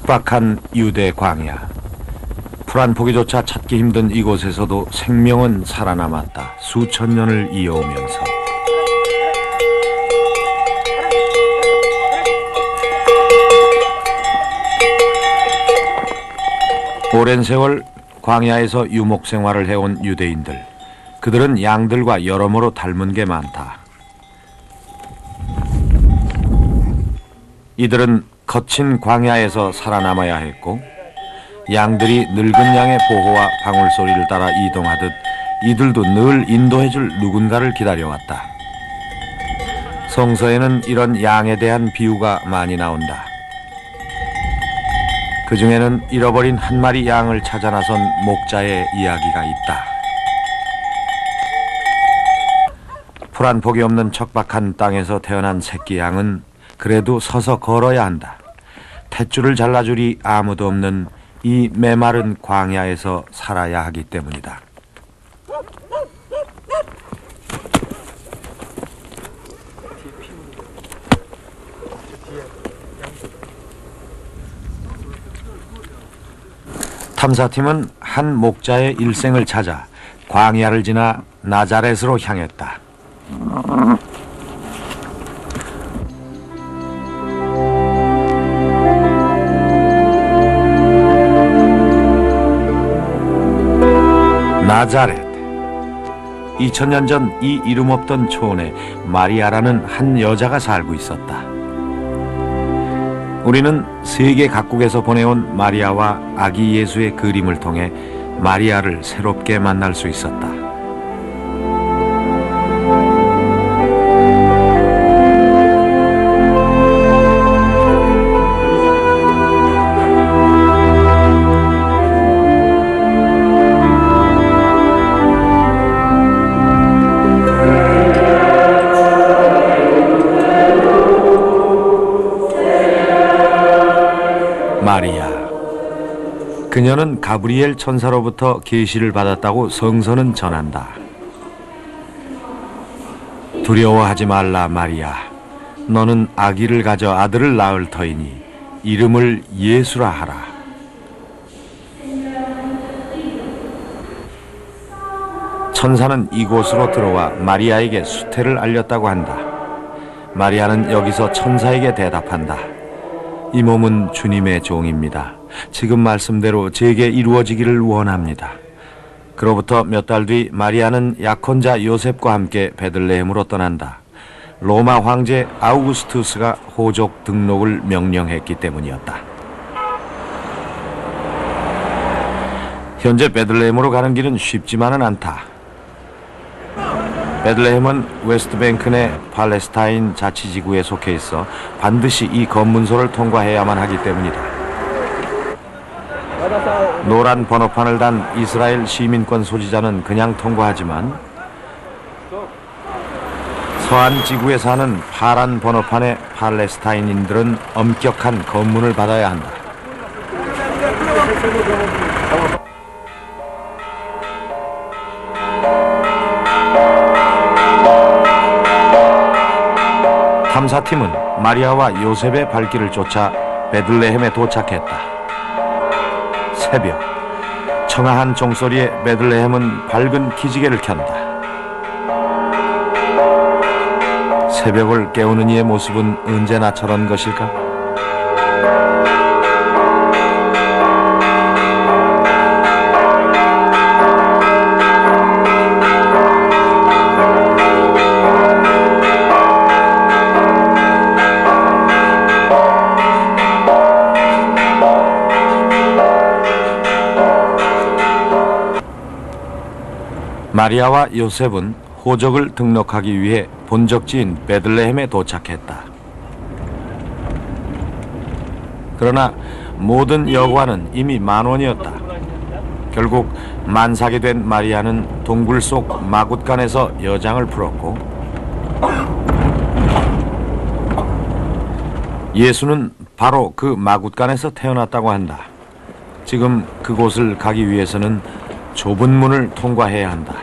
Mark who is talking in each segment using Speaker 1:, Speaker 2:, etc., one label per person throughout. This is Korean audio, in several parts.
Speaker 1: 척박한 유대 광야. 풀 한 포기조차 찾기 힘든 이곳에서도 생명은 살아남았다. 수천 년을 이어오면서. 오랜 세월 광야에서 유목 생활을 해온 유대인들. 그들은 양들과 여러모로 닮은 게 많다. 이들은 거친 광야에서 살아남아야 했고, 양들이 늙은 양의 보호와 방울소리를 따라 이동하듯 이들도 늘 인도해줄 누군가를 기다려왔다. 성서에는 이런 양에 대한 비유가 많이 나온다. 그 중에는 잃어버린 한 마리 양을 찾아 나선 목자의 이야기가 있다. 풀 한 폭이 없는 척박한 땅에서 태어난 새끼 양은 그래도 서서 걸어야 한다. 탯줄을 잘라줄이 아무도 없는 이 메마른 광야에서 살아야 하기 때문이다. 탐사팀은 한 목자의 일생을 찾아 광야를 지나 나자렛으로 향했다. 나자렛. 2000년 전 이 이름 없던 초원에 마리아라는 한 여자가 살고 있었다. 우리는 세계 각국에서 보내온 마리아와 아기 예수의 그림을 통해 마리아를 새롭게 만날 수 있었다. 마리아. 그녀는 가브리엘 천사로부터 계시를 받았다고 성서는 전한다. 두려워하지 말라 마리아. 너는 아기를 가져 아들을 낳을 터이니 이름을 예수라 하라. 천사는 이곳으로 들어와 마리아에게 수태를 알렸다고 한다. 마리아는 여기서 천사에게 대답한다. 이 몸은 주님의 종입니다. 지금 말씀대로 제게 이루어지기를 원합니다. 그로부터 몇 달 뒤 마리아는 약혼자 요셉과 함께 베들레헴으로 떠난다. 로마 황제 아우구스투스가 호족 등록을 명령했기 때문이었다. 현재 베들레헴으로 가는 길은 쉽지만은 않다. 베들레헴은 웨스트뱅크 내 팔레스타인 자치지구에 속해 있어 반드시 이 검문소를 통과해야만 하기 때문이다. 노란 번호판을 단 이스라엘 시민권 소지자는 그냥 통과하지만 서안 지구에 사는 파란 번호판의 팔레스타인인들은 엄격한 검문을 받아야 한다. 탐사팀은 마리아와 요셉의 발길을 쫓아 베들레헴에 도착했다. 새벽, 청아한 종소리에 베들레헴은 밝은 기지개를 켠다. 새벽을 깨우는 이의 모습은 언제나 저런 것일까? 마리아와 요셉은 호적을 등록하기 위해 본적지인 베들레헴에 도착했다. 그러나 모든 여과는 이미 만원이었다. 결국 만삭이 된 마리아는 동굴 속 마굿간에서 여장을 풀었고, 예수는 바로 그 마굿간에서 태어났다고 한다. 지금 그곳을 가기 위해서는 좁은 문을 통과해야 한다.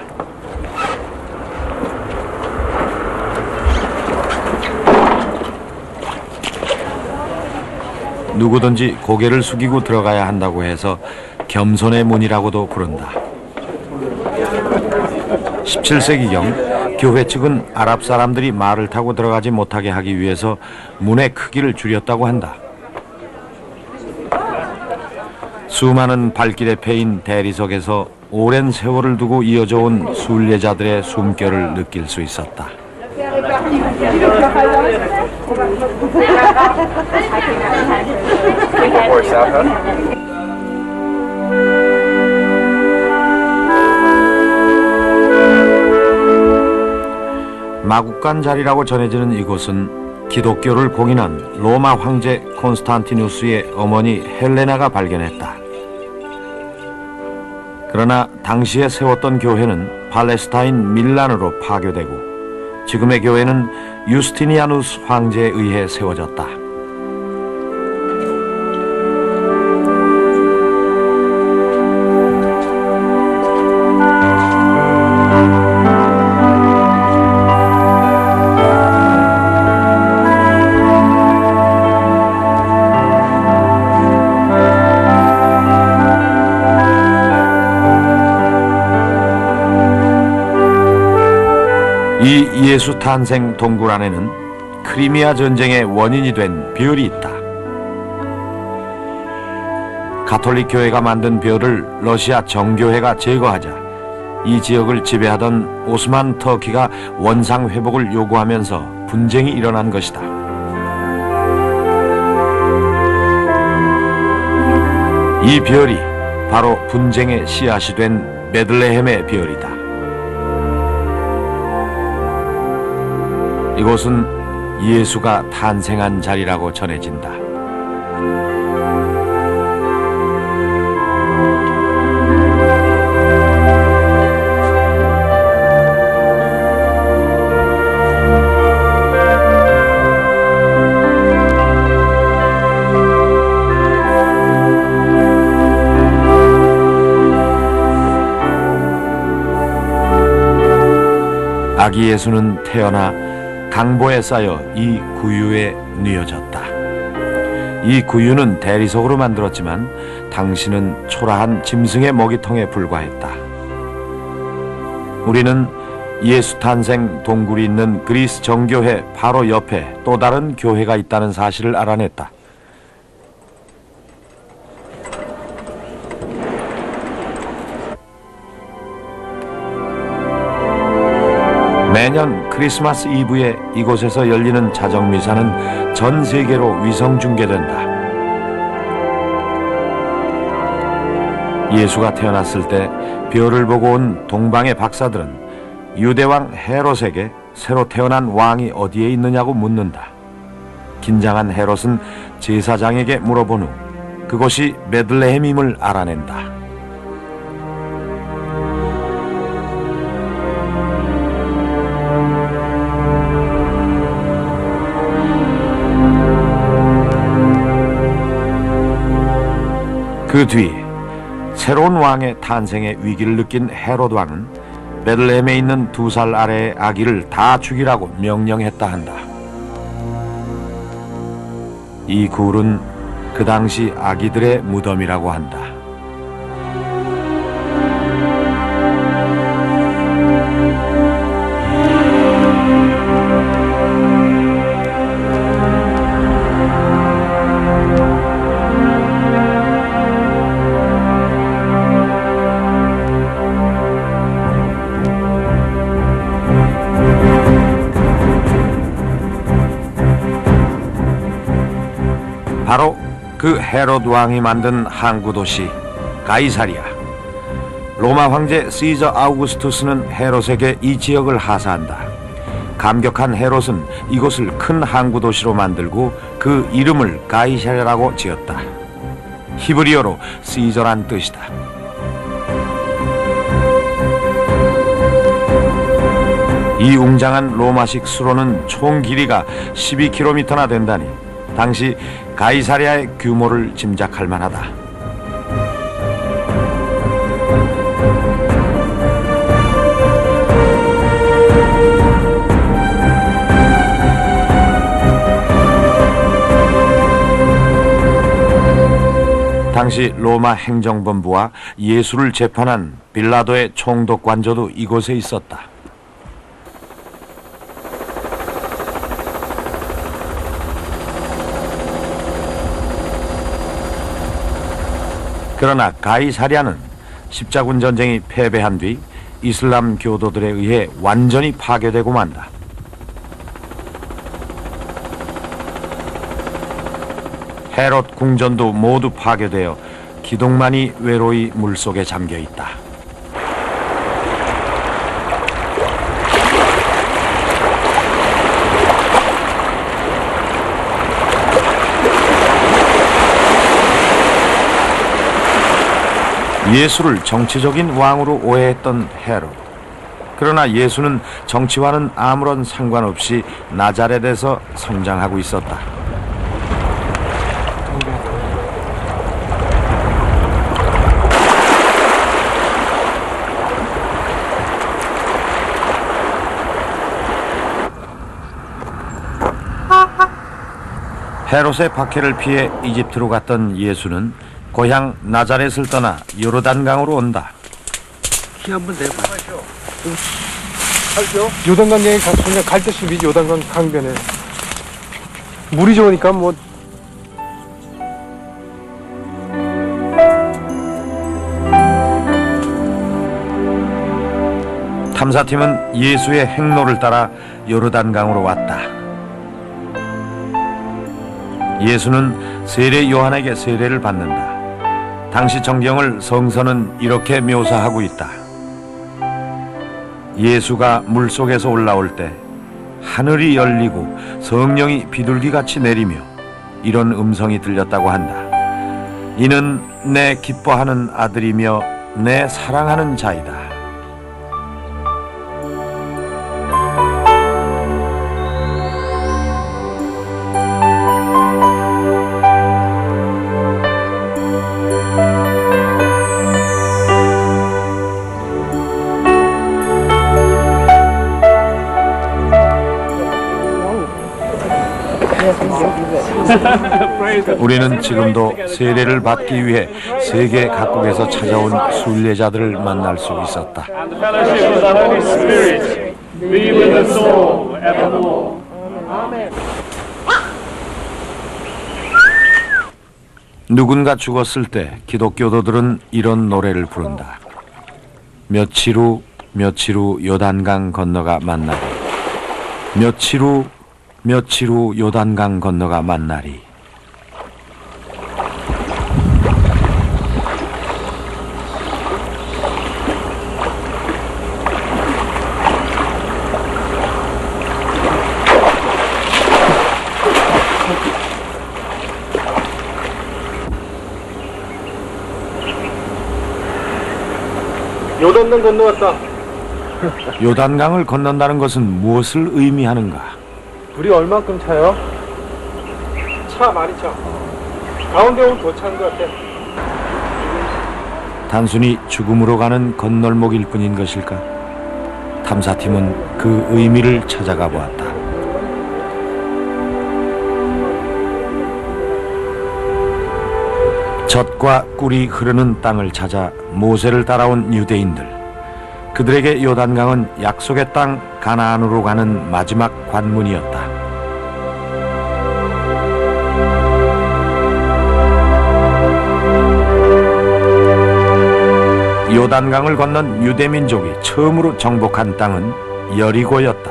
Speaker 1: 누구든지 고개를 숙이고 들어가야 한다고 해서 겸손의 문이라고도 부른다. 17세기경 교회 측은 아랍 사람들이 말을 타고 들어가지 못하게 하기 위해서 문의 크기를 줄였다고 한다. 수많은 발길에 패인 대리석에서 오랜 세월을 두고 이어져 온 순례자들의 숨결을 느낄 수 있었다. 마국간 자리라고 전해지는 이곳은 기독교를 공인한 로마 황제 콘스탄티누스의 어머니 헬레나가 발견했다. 그러나 당시에 세웠던 교회는 팔레스타인 밀란으로 파교되고 지금의 교회는 유스티니아누스 황제에 의해 세워졌다. 이 예수 탄생 동굴 안에는 크리미아 전쟁의 원인이 된 별이 있다. 가톨릭 교회가 만든 별을 러시아 정교회가 제거하자 이 지역을 지배하던 오스만 터키가 원상 회복을 요구하면서 분쟁이 일어난 것이다. 이 별이 바로 분쟁의 씨앗이 된 베들레헴의 별이다. 이곳은 예수가 탄생한 자리라고 전해진다. 아기 예수는 태어나 강보에 쌓여 이 구유에 뉘어졌다. 이 구유는 대리석으로 만들었지만 당시는 초라한 짐승의 먹이통에 불과했다. 우리는 예수 탄생 동굴이 있는 그리스 정교회 바로 옆에 또 다른 교회가 있다는 사실을 알아냈다. 매년 크리스마스 이브에 이곳에서 열리는 자정미사는 전 세계로 위성 중계된다. 예수가 태어났을 때 별을 보고 온 동방의 박사들은 유대왕 헤롯에게 새로 태어난 왕이 어디에 있느냐고 묻는다. 긴장한 헤롯은 제사장에게 물어본 후 그곳이 베들레헴임을 알아낸다. 그 뒤 새로운 왕의 탄생의 위기를 느낀 헤롯 왕은 베들레헴에 있는 2살 아래의 아기를 다 죽이라고 명령했다 한다. 이 굴은 그 당시 아기들의 무덤이라고 한다. 바로 그 헤롯 왕이 만든 항구 도시 가이사리아. 로마 황제 시저 아우구스투스는 헤롯에게 이 지역을 하사한다. 감격한 헤롯은 이곳을 큰 항구 도시로 만들고 그 이름을 가이사리아라고 지었다. 히브리어로 시저란 뜻이다. 이 웅장한 로마식 수로는 총 길이가 12km나 된다니 당시 가이사리아의 규모를 짐작할 만하다. 당시 로마 행정본부와 예수를 재판한 빌라도의 총독 관저도 이곳에 있었다. 그러나 가이사랴는 십자군 전쟁이 패배한 뒤 이슬람 교도들에 의해 완전히 파괴되고 만다. 헤롯 궁전도 모두 파괴되어 기둥만이 외로이 물속에 잠겨 있다. 예수를 정치적인 왕으로 오해했던 헤롯. 그러나 예수는 정치와는 아무런 상관없이 나자렛에서 성장하고 있었다. 헤롯의 박해를 피해 이집트로 갔던 예수는 고향 나자렛을 떠나 요르단강으로 온다.
Speaker 2: 키 한번 내봐.
Speaker 3: 요단강에 갔으면 갈대숲이 요단강 강변에 물이 좋으니까 뭐
Speaker 1: 탐사팀은 예수의 행로를 따라 요르단강으로 왔다. 예수는 세례 요한에게 세례를 받는다. 당시 정경을 성서는 이렇게 묘사하고 있다. 예수가 물속에서 올라올 때 하늘이 열리고 성령이 비둘기같이 내리며 이런 음성이 들렸다고 한다. 이는 내 기뻐하는 아들이며 내 사랑하는 자이다. 우리는 지금도 세례를 받기 위해 세계 각국에서 찾아온 순례자들을 만날 수 있었다. 누군가 죽었을 때 기독교도들은 이런 노래를 부른다. 며칠 후 요단강 건너가 만나리. 며칠 후 요단강 건너가 만나리.
Speaker 3: 요단강 건너왔다.
Speaker 1: 요단강을 건넌다는 것은 무엇을 의미하는가?
Speaker 3: 물이 얼만큼 차요? 차 많이 차. 가운데 오면 더 찬 것 같아.
Speaker 1: 단순히 죽음으로 가는 건널목일 뿐인 것일까? 탐사팀은 그 의미를 찾아가 보았다. 젖과 꿀이 흐르는 땅을 찾아 모세를 따라온 유대인들. 그들에게 요단강은 약속의 땅 가나안으로 가는 마지막 관문이었다. 요단강을 건넌 유대민족이 처음으로 정복한 땅은 여리고였다.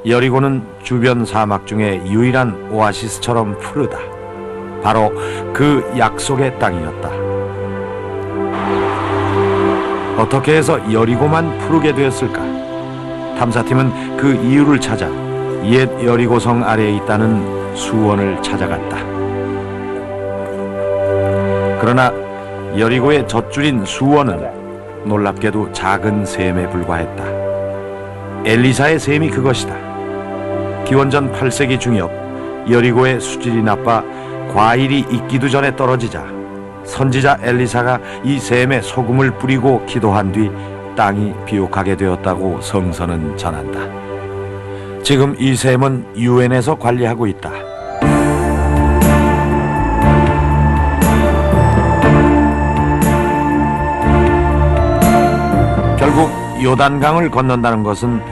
Speaker 1: 여리고는 주변 사막 중에 유일한 오아시스처럼 푸르다. 바로 그 약속의 땅이었다. 어떻게 해서 여리고만 푸르게 되었을까? 탐사팀은 그 이유를 찾아 옛 여리고성 아래에 있다는 수원을 찾아갔다. 그러나 여리고의 젖줄인 수원은 놀랍게도 작은 샘에 불과했다. 엘리사의 샘이 그것이다. 기원전 8세기 중엽 여리고의 수질이 나빠 과일이 익기도 전에 떨어지자 선지자 엘리사가 이 샘에 소금을 뿌리고 기도한 뒤 땅이 비옥하게 되었다고 성서는 전한다. 지금 이 샘은 유엔에서 관리하고 있다. 요단강을 건넌다는 것은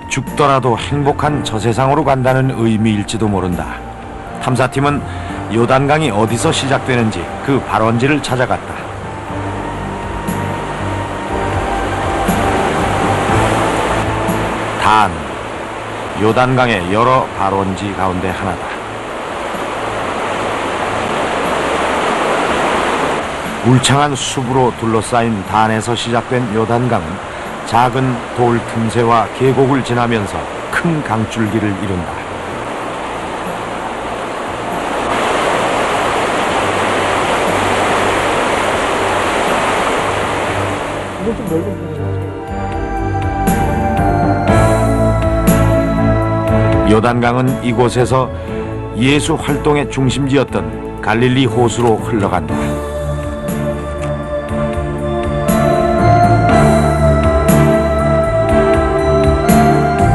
Speaker 1: 죽더라도 행복한 저 세상으로 간다는 의미일지도 모른다. 탐사팀은 요단강이 어디서 시작되는지 그 발원지를 찾아갔다. 단, 요단강의 여러 발원지 가운데 하나다. 울창한 숲으로 둘러싸인 단에서 시작된 요단강은 작은 돌 틈새와 계곡을 지나면서 큰 강줄기를 이룬다.
Speaker 3: 이건 좀 넓은 편이야.
Speaker 1: 요단강은 이곳에서 예수 활동의 중심지였던 갈릴리 호수로 흘러간다.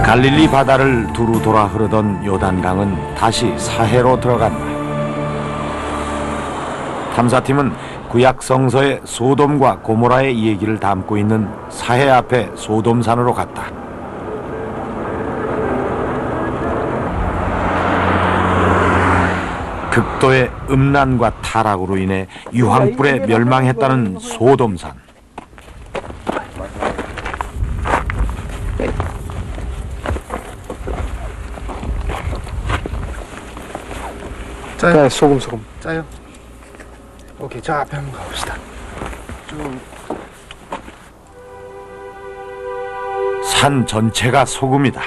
Speaker 1: 갈릴리 바다를 두루 돌아 흐르던 요단강은 다시 사해로 들어간다. 탐사팀은 구약 성서의 소돔과 고모라의 얘기를 담고 있는 사해 앞에 소돔산으로 갔다. 극도의 음란과 타락으로 인해 유황불에 멸망했다는 소돔산.
Speaker 3: 짜요. 소금. 짜요. 오케이. 자, 앞에 한번 가봅시다.
Speaker 1: 산 전체가 소금이다.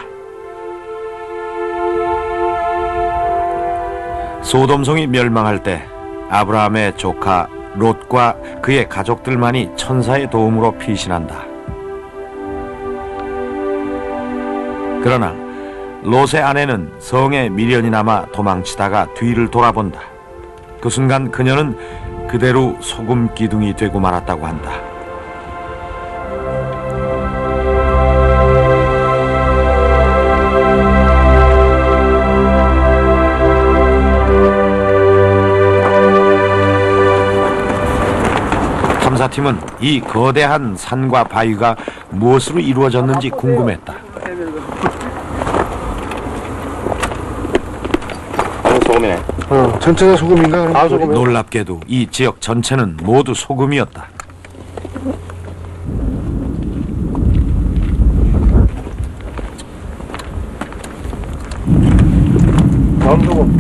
Speaker 1: 소돔성이 멸망할 때 아브라함의 조카 롯과 그의 가족들만이 천사의 도움으로 피신한다. 그러나 롯의 아내는 성에 미련이 남아 도망치다가 뒤를 돌아본다. 그 순간 그녀는 그대로 소금 기둥이 되고 말았다고 한다. 탐사팀은 이 거대한 산과 바위가 무엇으로 이루어졌는지 궁금했다.
Speaker 4: 소금이네.
Speaker 3: 전체가 소금인가? 그럼? 소금.
Speaker 1: 놀랍게도 이 지역 전체는 모두 소금이었다.
Speaker 3: 다음 소금.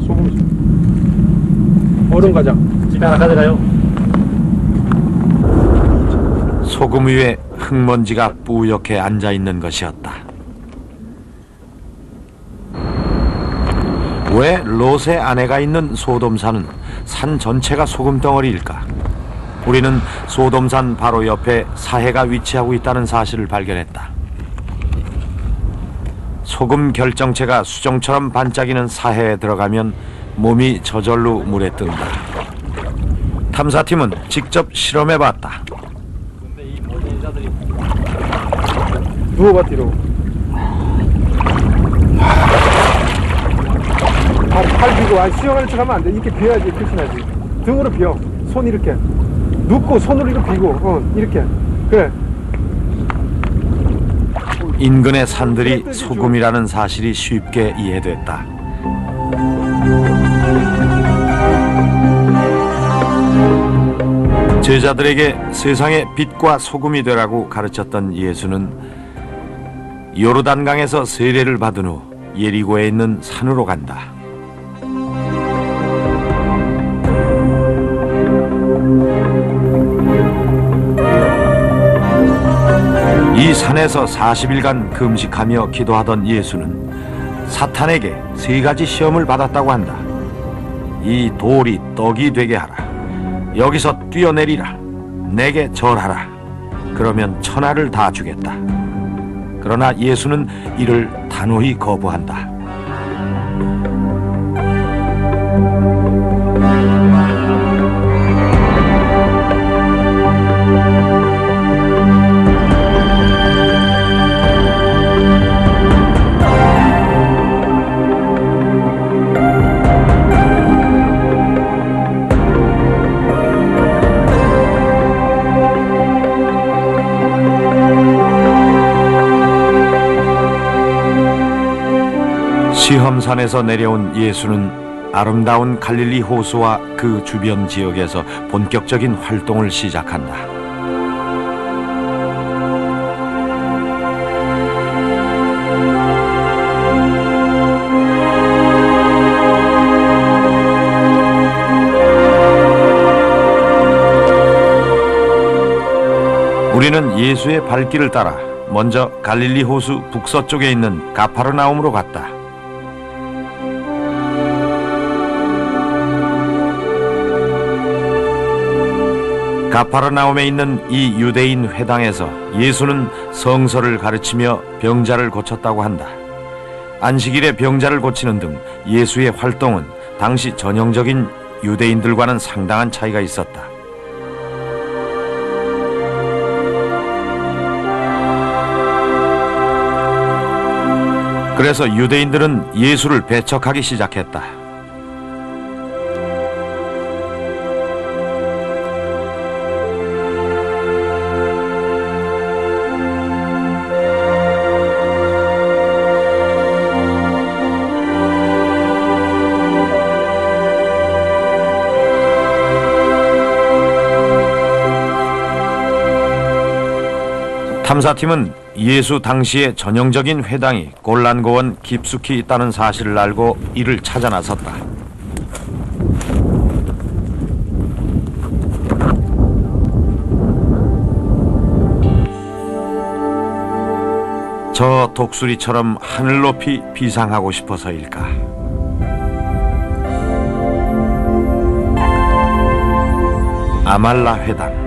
Speaker 3: 소금. 얼음 가장.
Speaker 4: 집에 하나 가져가요.
Speaker 1: 소금 위에 흙먼지가 뿌옇게 앉아있는 것이었다. 왜 롯의 아내가 있는 소돔산은 산 전체가 소금 덩어리일까? 우리는 소돔산 바로 옆에 사해가 위치하고 있다는 사실을 발견했다. 소금 결정체가 수정처럼 반짝이는 사해에 들어가면 몸이 저절로 물에 뜬다. 탐사팀은 직접 실험해봤다.
Speaker 3: 누워봐 뒤로. 팔 비고. 수영하는 척 하면 안 돼. 이렇게 비어야지 표시나지. 등으로 비어. 손 이렇게 눕고 손으로 이렇게 비고. 이렇게. 그래.
Speaker 1: 인근의 산들이 소금이라는 사실이 쉽게 이해됐다. 제자들에게 세상의 빛과 소금이 되라고 가르쳤던 예수는 요르단강에서 세례를 받은 후 예리고에 있는 산으로 간다. 이 산에서 40일간 금식하며 기도하던 예수는 사탄에게 3가지 시험을 받았다고 한다. 이 돌이 떡이 되게 하라. 여기서 뛰어내리라. 내게 절하라. 그러면 천하를 다 주겠다. 그러나 예수는 이를 단호히 거부한다. 시험산에서 내려온 예수는 아름다운 갈릴리 호수와 그 주변 지역에서 본격적인 활동을 시작한다. 우리는 예수의 발길을 따라 먼저 갈릴리 호수 북서쪽에 있는 가파르나움으로 갔다. 가파르나움에 있는 이 유대인 회당에서 예수는 성서를 가르치며 병자를 고쳤다고 한다. 안식일에 병자를 고치는 등 예수의 활동은 당시 전형적인 유대인들과는 상당한 차이가 있었다. 그래서 유대인들은 예수를 배척하기 시작했다. 탐사팀은 예수 당시의 전형적인 회당이 골란고원 깊숙이 있다는 사실을 알고 이를 찾아 나섰다. 저 독수리처럼 하늘 높이 비상하고 싶어서일까? 아말라 회당.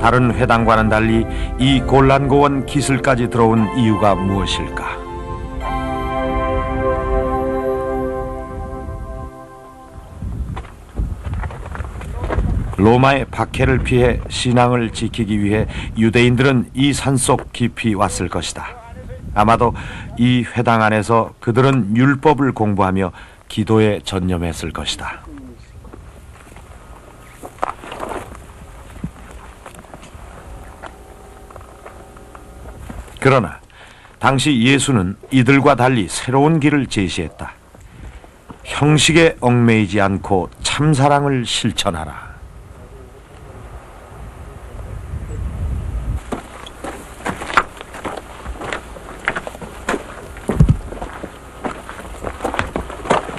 Speaker 1: 다른 회당과는 달리 이 골란고원 기슭까지 들어온 이유가 무엇일까? 로마의 박해를 피해 신앙을 지키기 위해 유대인들은 이 산속 깊이 왔을 것이다. 아마도 이 회당 안에서 그들은 율법을 공부하며 기도에 전념했을 것이다. 그러나 당시 예수는 이들과 달리 새로운 길을 제시했다. 형식에 얽매이지 않고 참사랑을 실천하라.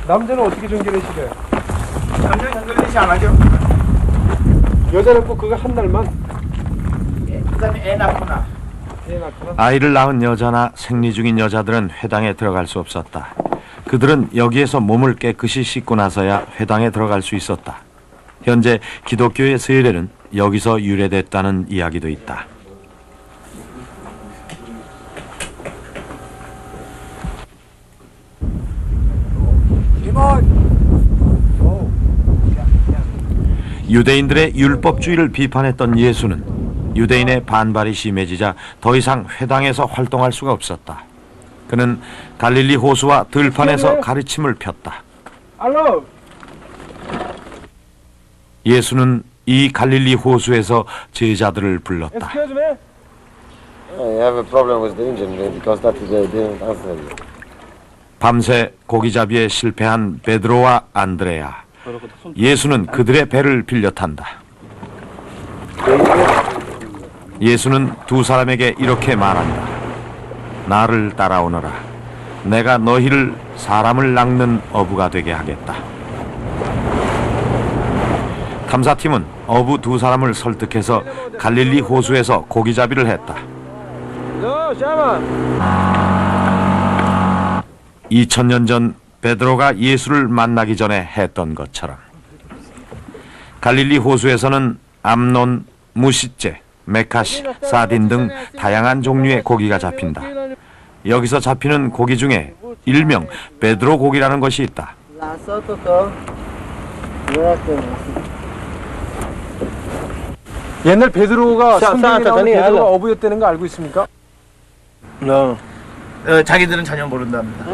Speaker 3: 남자는 어떻게 정결해시래?
Speaker 2: 남자 정글리시 안 하죠?
Speaker 3: 여자는 꼭 그거 한 날만?
Speaker 2: 그 다음에 애 낳거나.
Speaker 1: 아이를 낳은 여자나 생리 중인 여자들은 회당에 들어갈 수 없었다. 그들은 여기에서 몸을 깨끗이 씻고 나서야 회당에 들어갈 수 있었다. 현재 기독교의 세례는 여기서 유래됐다는 이야기도 있다. 유대인들의 율법주의를 비판했던 예수는 유대인의 반발이 심해지자 더 이상 회당에서 활동할 수가 없었다. 그는 갈릴리 호수와 들판에서 가르침을 폈다.
Speaker 3: 알로!
Speaker 1: 예수는 이 갈릴리 호수에서 제자들을 불렀다.
Speaker 3: Excuse me?
Speaker 4: I have a problem with the engine because that they didn't answer you.
Speaker 1: 밤새 고기잡이에 실패한 베드로와 안드레아. 예수는 그들의 배를 빌려 탄다. 예수는 두 사람에게 이렇게 말한다. 나를 따라오너라. 내가 너희를 사람을 낚는 어부가 되게 하겠다. 탐사팀은 어부 두 사람을 설득해서 갈릴리 호수에서 고기잡이를 했다. 2000년 전 베드로가 예수를 만나기 전에 했던 것처럼 갈릴리 호수에서는 암논, 무싯재, 메카시, 사딘 등 다양한 종류의 고기가 잡힌다. 여기서 잡히는 고기 중에 일명 베드로 고기라는 것이 있다.
Speaker 3: 옛날 베드로가 성경에 나오는 베드로가 어부였다는 거 알고 있습니까?
Speaker 2: 자기들은 전혀 모른답니다.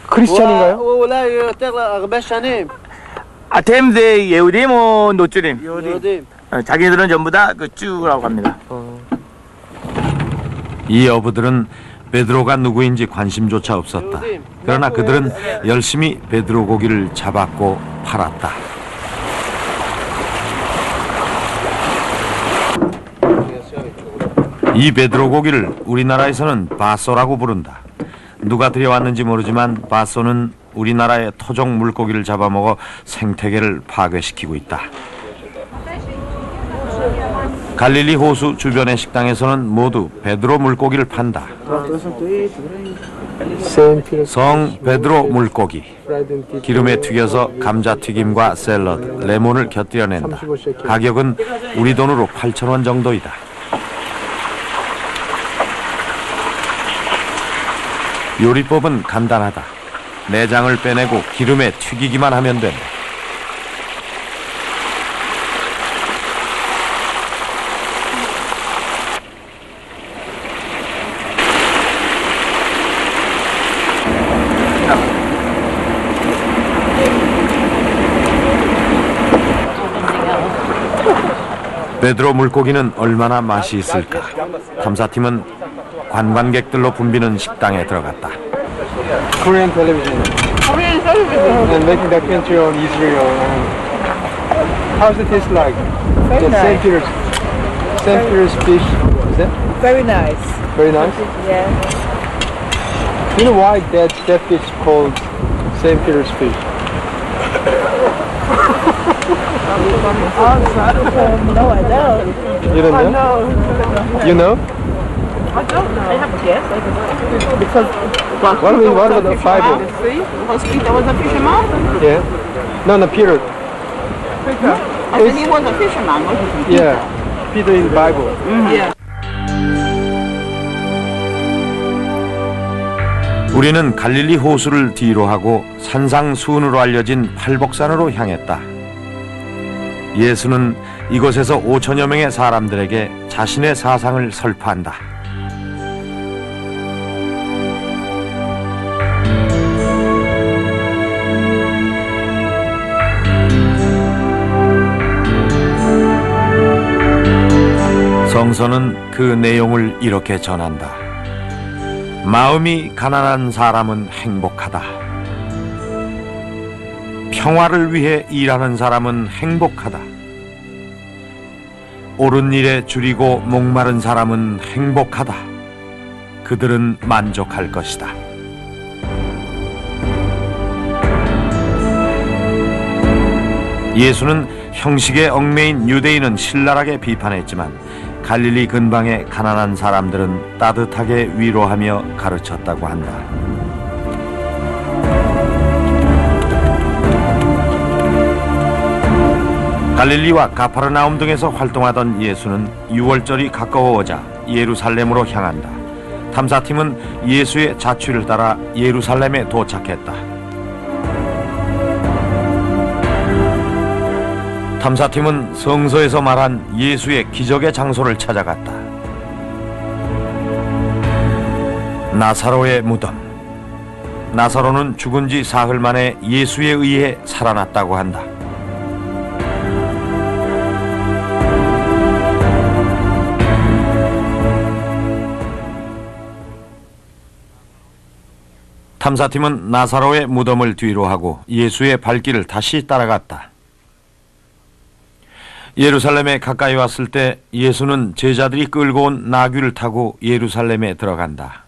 Speaker 3: 크리스찬인가요?
Speaker 2: 아템데 예우dim, 노쭈림. 자기들은 전부 다 그 쭈라고 합니다.
Speaker 1: 이 어부들은 베드로가 누구인지 관심조차 없었다. 그러나 그들은 열심히 베드로 고기를 잡았고 팔았다. 이 베드로 고기를 우리나라에서는 바쏘라고 부른다. 누가 들여왔는지 모르지만 바쏘는 우리나라의 토종 물고기를 잡아먹어 생태계를 파괴시키고 있다. 갈릴리 호수 주변의 식당에서는 모두 베드로 물고기를 판다. 성 베드로 물고기. 기름에 튀겨서 감자튀김과 샐러드, 레몬을 곁들여낸다. 가격은 우리 돈으로 8,000원 정도이다. 요리법은 간단하다. 내장을 빼내고 기름에 튀기기만 하면 된다. 베드로 물고기는 얼마나 맛이 있을까? 탐사팀은 관광객들로 붐비는 식당에 들어갔다.
Speaker 3: Korean television.
Speaker 5: Korean television.
Speaker 3: And making documentary on Israel. How's it taste like?
Speaker 5: Very nice.
Speaker 3: St. Peter's fish. Is that
Speaker 5: Very nice.
Speaker 3: very nice?
Speaker 5: Yeah.
Speaker 3: You know why that fish is called St. Peter's fish?
Speaker 5: No, I don't.
Speaker 3: You don't know? You know?
Speaker 5: I have a guess. Because
Speaker 3: What about the Bible?
Speaker 5: was Peter was a fisherman.
Speaker 3: Yeah. No, Peter.
Speaker 5: I said he was a fisherman, wasn't he?
Speaker 3: Yeah. Peter in the Bible.
Speaker 5: Yeah.
Speaker 1: 우리는 갈릴리 호수를 뒤로 하고 산상수훈으로 알려진 팔복산으로 향했다. 예수는 이곳에서 5천여 명의 사람들에게 자신의 사상을 설파한다. 성서는 그 내용을 이렇게 전한다. 마음이 가난한 사람은 행복하다. 평화를 위해 일하는 사람은 행복하다. 옳은 일에 줄이고 목마른 사람은 행복하다. 그들은 만족할 것이다. 예수는 형식에 얽매인 유대인은 신랄하게 비판했지만 갈릴리 근방의 가난한 사람들은 따뜻하게 위로하며 가르쳤다고 한다. 갈릴리와 가파르나움 등에서 활동하던 예수는 유월절이 가까워오자 예루살렘으로 향한다. 탐사팀은 예수의 자취를 따라 예루살렘에 도착했다. 탐사팀은 성서에서 말한 예수의 기적의 장소를 찾아갔다. 나사로의 무덤. 나사로는 죽은 지 사흘 만에 예수에 의해 살아났다고 한다. 탐사팀은 나사로의 무덤을 뒤로 하고 예수의 발길을 다시 따라갔다. 예루살렘에 가까이 왔을 때 예수는 제자들이 끌고 온 나귀를 타고 예루살렘에 들어간다.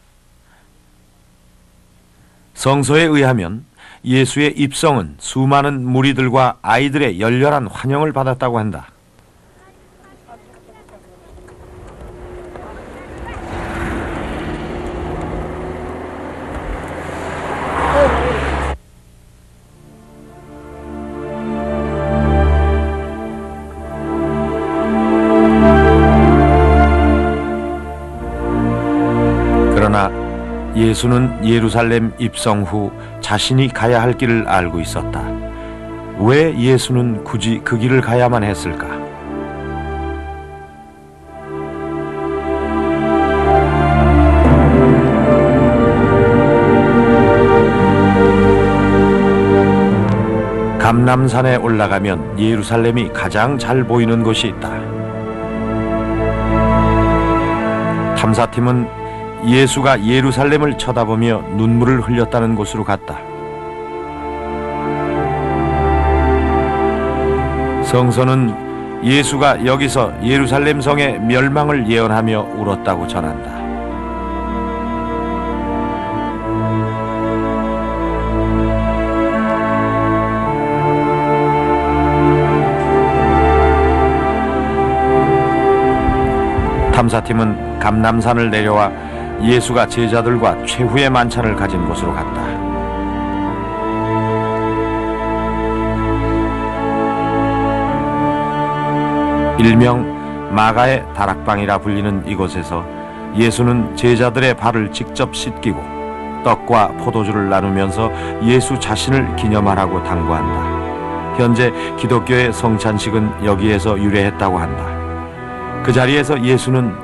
Speaker 1: 성서에 의하면 예수의 입성은 수많은 무리들과 아이들의 열렬한 환영을 받았다고 한다. 그러나 예수는 예루살렘 입성 후 자신이 가야 할 길을 알고 있었다. 왜 예수는 굳이 그 길을 가야만 했을까? 감람산에 올라가면 예루살렘이 가장 잘 보이는 곳이 있다. 탐사팀은 예수가 예루살렘을 쳐다보며 눈물을 흘렸다는 곳으로 갔다. 성서는 예수가 여기서 예루살렘 성의 멸망을 예언하며 울었다고 전한다. 탐사팀은 감람산을 내려와 예수가 제자들과 최후의 만찬을 가진 곳으로 갔다. 일명 마가의 다락방이라 불리는 이곳에서 예수는 제자들의 발을 직접 씻기고 떡과 포도주를 나누면서 예수 자신을 기념하라고 당부한다. 현재 기독교의 성찬식은 여기에서 유래했다고 한다. 그 자리에서 예수는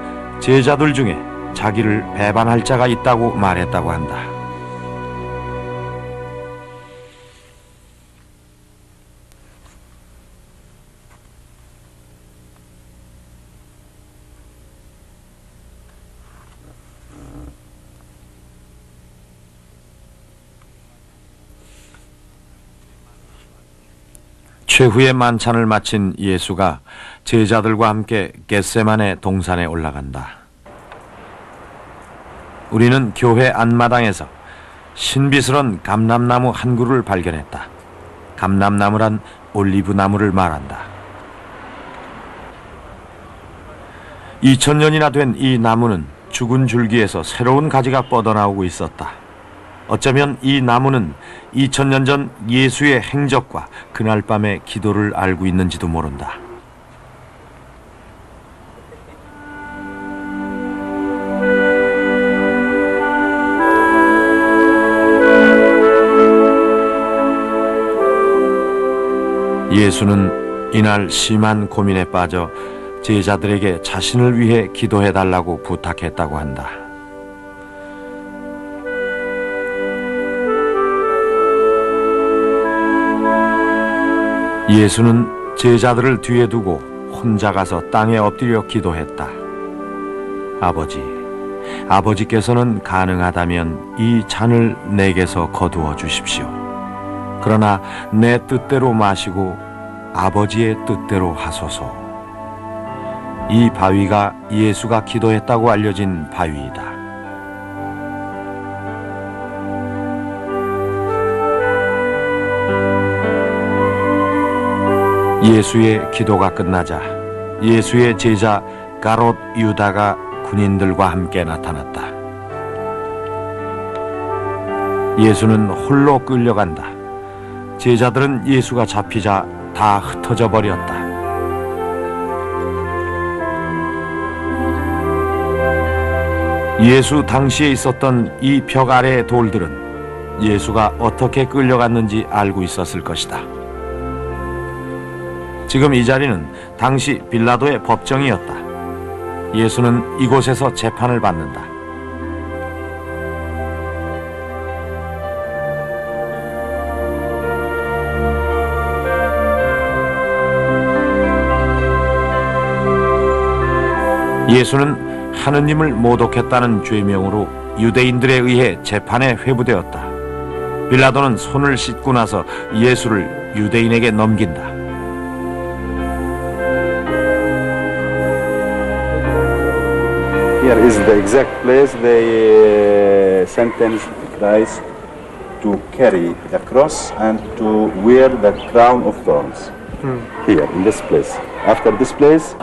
Speaker 1: 제자들 중에 자기를 배반할 자가 있다고 말했다고 한다. 최후의 만찬을 마친 예수가 제자들과 함께 겟세마네 동산에 올라간다. 우리는 교회 안마당에서 신비스런 감람나무 한 그루를 발견했다. 감람나무란 올리브나무를 말한다. 2000년이나 된 이 나무는 죽은 줄기에서 새로운 가지가 뻗어나오고 있었다. 어쩌면 이 나무는 2000년 전 예수의 행적과 그날 밤의 기도를 알고 있는지도 모른다. 예수는 이날 심한 고민에 빠져 제자들에게 자신을 위해 기도해달라고 부탁했다고 한다. 예수는 제자들을 뒤에 두고 혼자 가서 땅에 엎드려 기도했다. 아버지께서는 가능하다면 이 잔을 내게서 거두어 주십시오. 그러나 내 뜻대로 마시고 아버지의 뜻대로 하소서. 이 바위가 예수가 기도했다고 알려진 바위이다. 예수의 기도가 끝나자 예수의 제자 가롯 유다가 군인들과 함께 나타났다. 예수는 홀로 끌려간다. 제자들은 예수가 잡히자 다 흩어져 버렸다. 예수 당시에 있었던 이 벽 아래의 돌들은 예수가 어떻게 끌려갔는지 알고 있었을 것이다. 지금 이 자리는 당시 빌라도의 법정이었다. 예수는 이곳에서 재판을 받는다. 예수는 하느님을 모독했다는 죄명으로 유대인들에 의해 재판에 회부되었다. 빌라도는 손을 씻고 나서 예수를 유대인에게 넘긴다.
Speaker 6: Here is the exact place they sentenced Christ to carry the cross and to wear the crown of thorns. Here, in this place. After this place,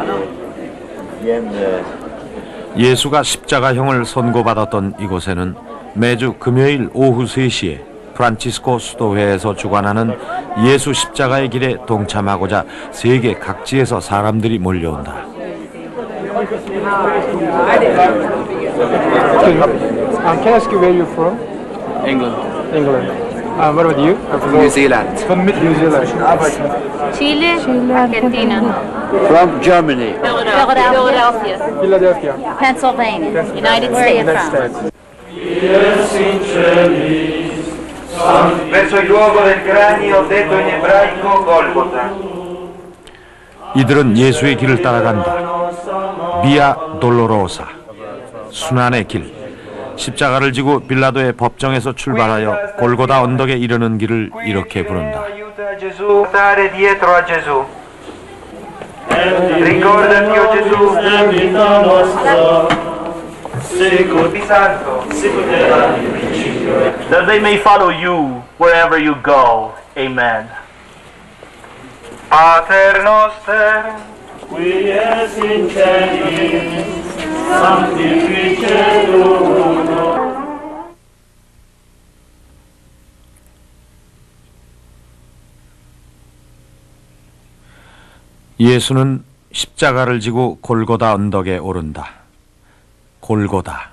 Speaker 1: 예수가 십자가형을 선고받았던 이곳에는 매주 금요일 오후 3시에 프란치스코 수도회에서 주관하는 예수 십자가의 길에 동참하고자 세계 각지에서 사람들이 몰려온다.
Speaker 3: Can I ask you where you're from?
Speaker 2: England.
Speaker 3: England. What about you? I'm from
Speaker 2: New Zealand.
Speaker 3: New Zealand.
Speaker 7: Chile, Argentina,
Speaker 6: from Germany.
Speaker 7: Philadelphia,
Speaker 3: Philadelphia.
Speaker 7: Pennsylvania, United States.
Speaker 2: Verso il luogo del cranio detto in ebraico Golgota.
Speaker 1: 이들은 예수의 길을 따라간다. 비아 돌로로사, 순환의 길, 십자가를 지고 빌라도의 법정에서 출발하여 골고다 언덕에 이르는 길을 이렇게 부른다.
Speaker 2: Aiuta Gesù, stare dietro a Gesù. Ricordati, o Gesù, di Santo,
Speaker 8: that they may follow you wherever you go. Amen.
Speaker 2: Pater noster,
Speaker 8: Qui es in celis, sanctificetur.
Speaker 1: 예수는 십자가를 지고 골고다 언덕에 오른다. 골고다.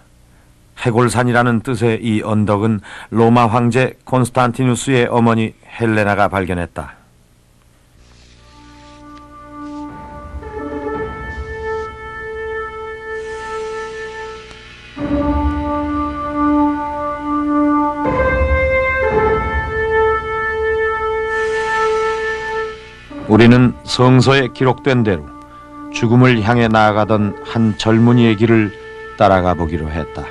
Speaker 1: 해골산이라는 뜻의 이 언덕은 로마 황제 콘스탄티누스의 어머니 헬레나가 발견했다. 우리는 성서에 기록된 대로 죽음을 향해 나아가던 한 젊은이의 길을 따라가 보기로 했다.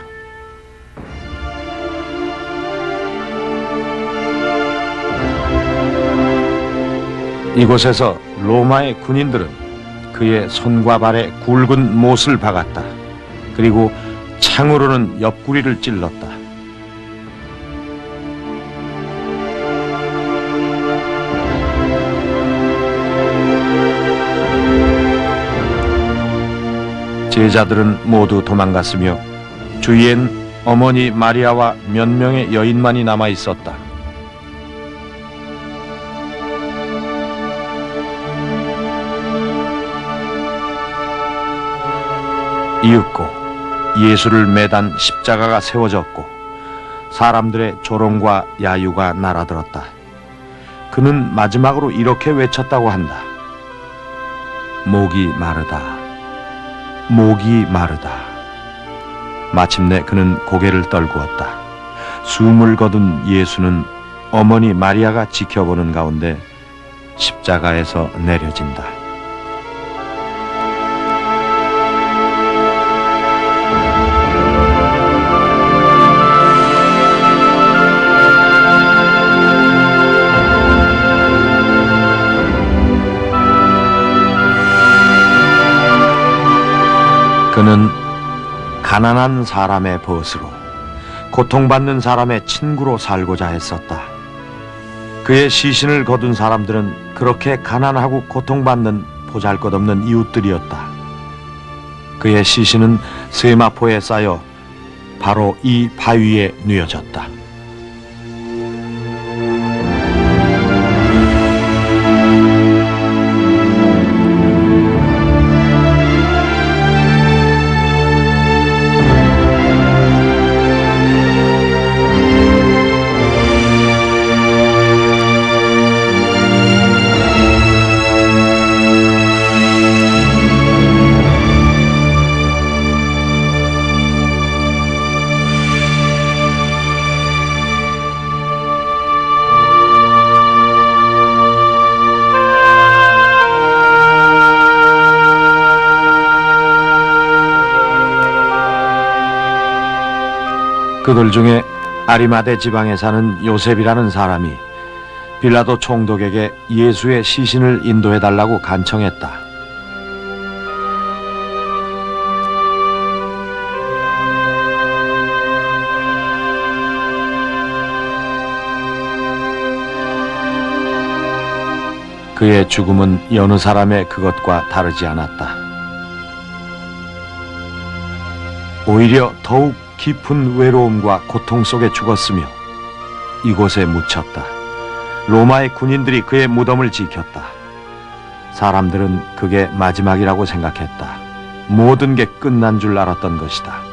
Speaker 1: 이곳에서 로마의 군인들은 그의 손과 발에 굵은 못을 박았다. 그리고 창으로는 옆구리를 찔렀다. 제자들은 모두 도망갔으며 주위엔 어머니 마리아와 몇 명의 여인만이 남아 있었다. 이윽고 예수를 매단 십자가가 세워졌고 사람들의 조롱과 야유가 날아들었다. 그는 마지막으로 이렇게 외쳤다고 한다. 목이 마르다. 목이 마르다. 마침내 그는 고개를 떨구었다. 숨을 거둔 예수는 어머니 마리아가 지켜보는 가운데 십자가에서 내려진다. 그는 가난한 사람의 벗으로 고통받는 사람의 친구로 살고자 했었다. 그의 시신을 거둔 사람들은 그렇게 가난하고 고통받는 보잘것없는 이웃들이었다. 그의 시신은 세마포에 쌓여 바로 이 바위에 뉘어졌다. 그들 중에 아리마대 지방에 사는 요셉이라는 사람이 빌라도 총독에게 예수의 시신을 인도해달라고 간청했다. 그의 죽음은 여느 사람의 그것과 다르지 않았다. 오히려 더욱 깊은 외로움과 고통 속에 죽었으며 이곳에 묻혔다. 로마의 군인들이 그의 무덤을 지켰다. 사람들은 그게 마지막이라고 생각했다. 모든 게 끝난 줄 알았던 것이다.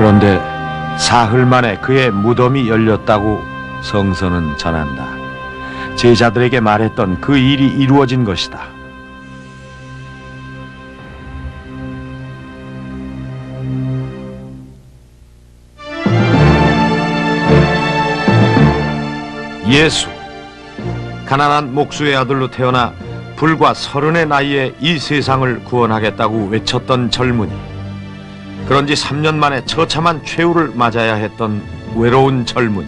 Speaker 1: 그런데 사흘 만에 그의 무덤이 열렸다고 성서는 전한다. 제자들에게 말했던 그 일이 이루어진 것이다. 예수, 가난한 목수의 아들로 태어나 불과 30의 나이에 이 세상을 구원하겠다고 외쳤던 젊은이. 그런지 3년 만에 처참한 최후를 맞아야 했던 외로운 젊은이.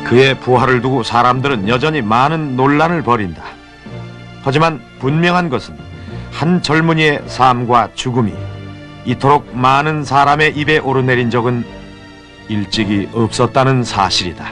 Speaker 1: 그의 부활을 두고 사람들은 여전히 많은 논란을 벌인다. 하지만 분명한 것은 한 젊은이의 삶과 죽음이 이토록 많은 사람의 입에 오르내린 적은 일찍이 없었다는 사실이다.